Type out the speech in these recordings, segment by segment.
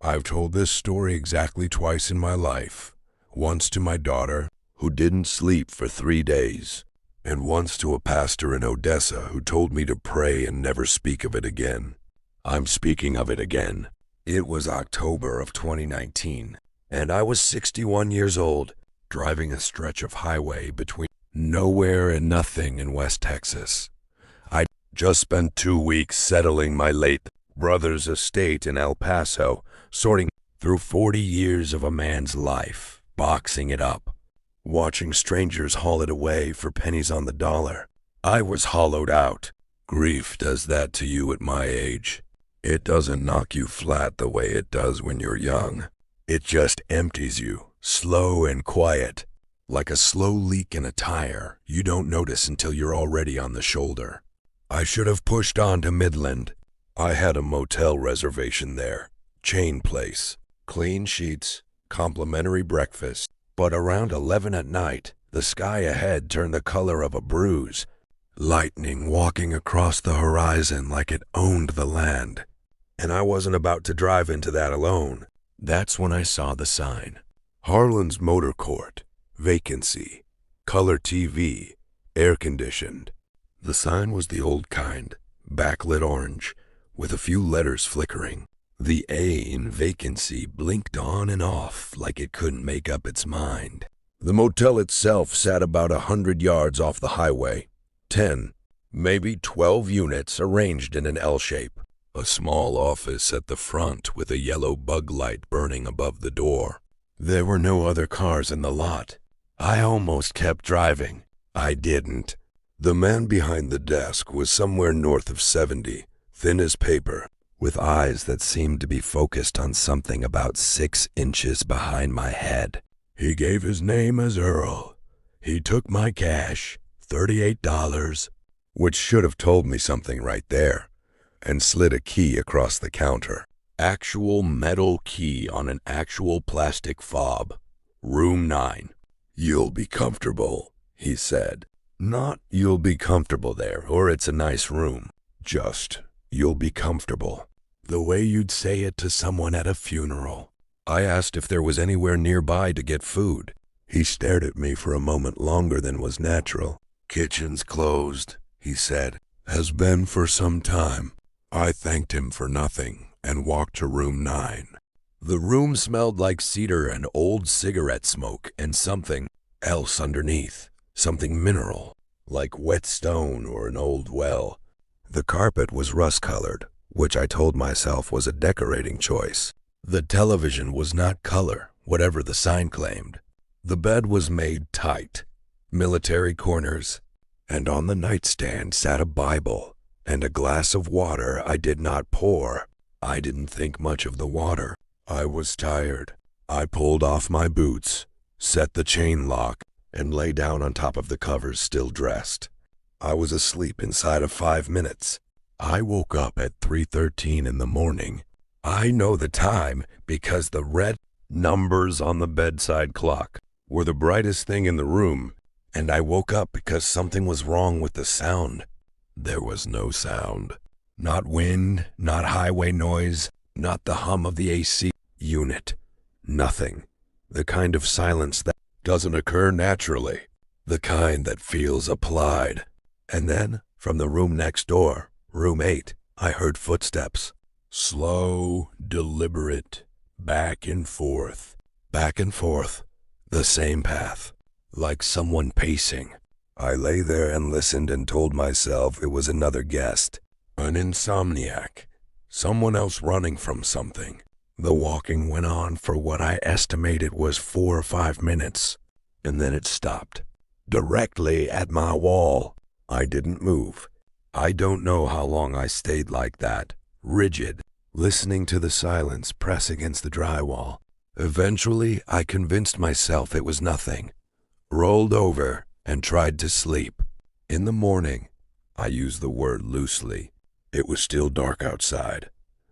I've told this story exactly twice in my life. Once to my daughter, who didn't sleep for 3 days, and once to a pastor in Odessa who told me to pray and never speak of it again. I'm speaking of it again. It was October of 2019, and I was 61 years old, driving a stretch of highway between nowhere and nothing in West Texas. I'd just spent 2 weeks settling my late brother's estate in El Paso, sorting through 40 years of a man's life, boxing it up, watching strangers haul it away for pennies on the dollar. I was hollowed out. Grief does that to you at my age. It doesn't knock you flat the way it does when you're young. It just empties you, slow and quiet, like a slow leak in a tire you don't notice until you're already on the shoulder. I should have pushed on to Midland. I had a motel reservation there, chain place, clean sheets, complimentary breakfast. But around 11 at night, the sky ahead turned the color of a bruise, lightning walking across the horizon like it owned the land. And I wasn't about to drive into that alone. That's when I saw the sign. Harlan's Motor Court, vacancy, color TV, air conditioned. The sign was the old kind, backlit orange, with a few letters flickering. The A in vacancy blinked on and off like it couldn't make up its mind. The motel itself sat about 100 yards off the highway. 10, maybe 12 units arranged in an L shape. A small office at the front with a yellow bug light burning above the door. There were no other cars in the lot. I almost kept driving. I didn't. The man behind the desk was somewhere north of 70, thin as paper, with eyes that seemed to be focused on something about 6 inches behind my head. He gave his name as Earl. He took my cash, $38, which should have told me something right there, and slid a key across the counter. Actual metal key on an actual plastic fob. Room 9. You'll be comfortable, he said. Not you'll be comfortable there, or it's a nice room. Just, you'll be comfortable. The way you'd say it to someone at a funeral. I asked if there was anywhere nearby to get food. He stared at me for a moment longer than was natural. Kitchen's closed, he said. Has been for some time. I thanked him for nothing and walked to room 9. The room smelled like cedar and old cigarette smoke and something else underneath. Something mineral, like wet stone or an old well. The carpet was rust-colored, which I told myself was a decorating choice. The television was not color, whatever the sign claimed. The bed was made tight, military corners, and on the nightstand sat a Bible and a glass of water I did not pour. I didn't think much of the water. I was tired. I pulled off my boots, set the chain lock, and lay down on top of the covers still dressed. I was asleep inside of 5 minutes. I woke up at 3:13 in the morning. I know the time because the red numbers on the bedside clock were the brightest thing in the room, and I woke up because something was wrong with the sound. There was no sound. Not wind, not highway noise, not the hum of the AC unit. Nothing. The kind of silence that doesn't occur naturally. The kind that feels applied. And then, from the room next door, room 8, I heard footsteps. Slow, deliberate, back and forth, the same path, like someone pacing. I lay there and listened and told myself it was another guest, an insomniac, someone else running from something. The walking went on for what I estimated was 4 or 5 minutes, and then it stopped, directly at my wall. I didn't move. I don't know how long I stayed like that, rigid, listening to the silence press against the drywall. Eventually, I convinced myself it was nothing, rolled over, and tried to sleep. In the morning, I use the word loosely, it was still dark outside.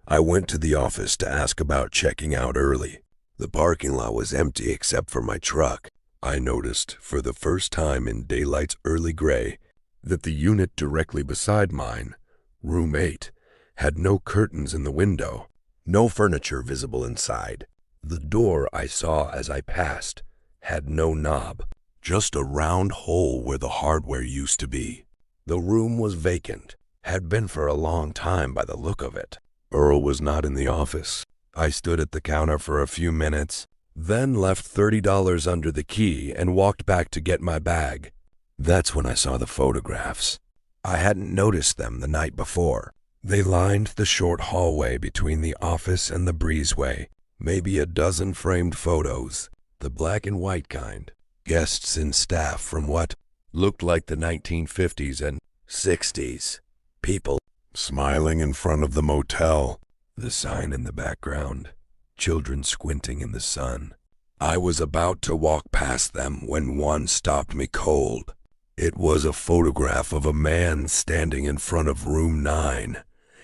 I went to the office to ask about checking out early. The parking lot was empty except for my truck. I noticed, for the first time in daylight's early gray, that the unit directly beside mine, room 8, had no curtains in the window. No furniture visible inside. The door I saw as I passed had no knob, just a round hole where the hardware used to be. The room was vacant, had been for a long time by the look of it. Earl was not in the office. I stood at the counter for a few minutes, then left $30 under the key and walked back to get my bag. That's when I saw the photographs. I hadn't noticed them the night before. They lined the short hallway between the office and the breezeway. Maybe a dozen framed photos, the black and white kind. Guests and staff from what looked like the 1950s and 60s. People smiling in front of the motel. The sign in the background. Children squinting in the sun. I was about to walk past them when one stopped me cold. It was a photograph of a man standing in front of room 9.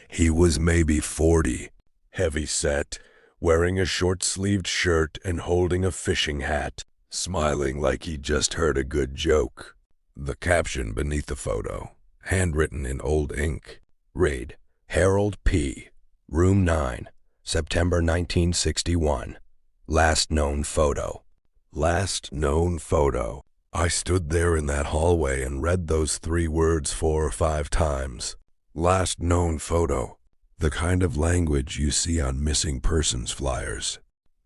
He was maybe 40, heavy set, wearing a short-sleeved shirt and holding a fishing hat, smiling like he'd just heard a good joke. The caption beneath the photo, handwritten in old ink, read, Harold P., Room 9, September 1961. Last known photo. Last known photo. I stood there in that hallway and read those 3 words 4 or 5 times. Last known photo. The kind of language you see on missing persons flyers,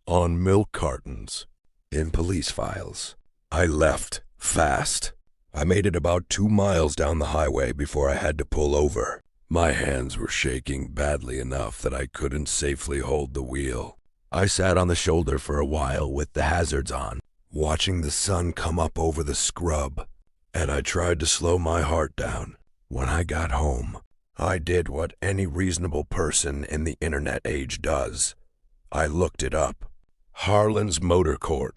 on milk cartons, in police files. I left fast. I made it about 2 miles down the highway before I had to pull over. My hands were shaking badly enough that I couldn't safely hold the wheel. I sat on the shoulder for a while with the hazards on, watching the sun come up over the scrub, and I tried to slow my heart down. When I got home, I did what any reasonable person in the internet age does. I looked it up. Harlan's Motor Court,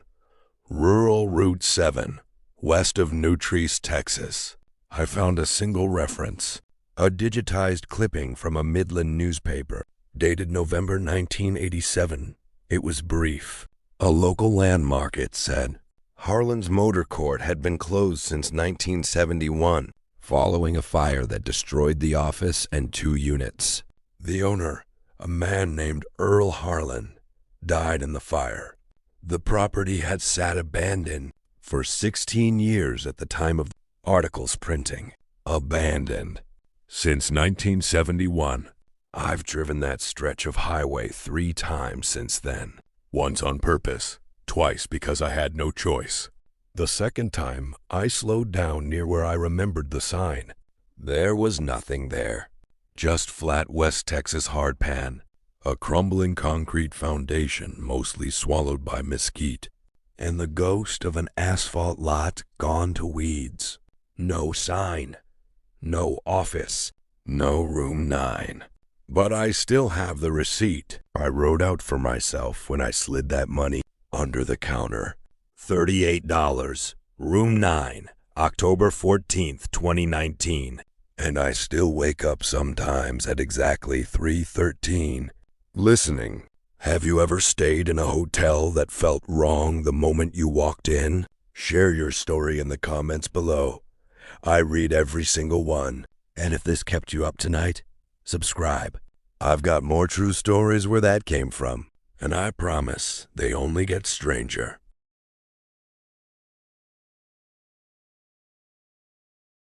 Rural Route 7, west of Nutrice, Texas. I found a single reference, a digitized clipping from a Midland newspaper, dated November 1987. It was brief. A local landmark, it said. Harlan's Motor Court had been closed since 1971. Following a fire that destroyed the office and 2 units. The owner, a man named Earl Harlan, died in the fire. The property had sat abandoned for 16 years at the time of the article's printing. Abandoned. Since 1971. I've driven that stretch of highway 3 times since then. Once on purpose, twice because I had no choice. The second time, I slowed down near where I remembered the sign. There was nothing there. Just flat West Texas hardpan, a crumbling concrete foundation mostly swallowed by mesquite, and the ghost of an asphalt lot gone to weeds. No sign. No office. No room 9. But I still have the receipt I wrote out for myself when I slid that money under the counter. $38, room 9, October 14th, 2019. And I still wake up sometimes at exactly 3:13. Listening. Have you ever stayed in a hotel that felt wrong the moment you walked in? Share your story in the comments below. I read every single one. And if this kept you up tonight, subscribe. I've got more true stories where that came from. And I promise they only get stranger.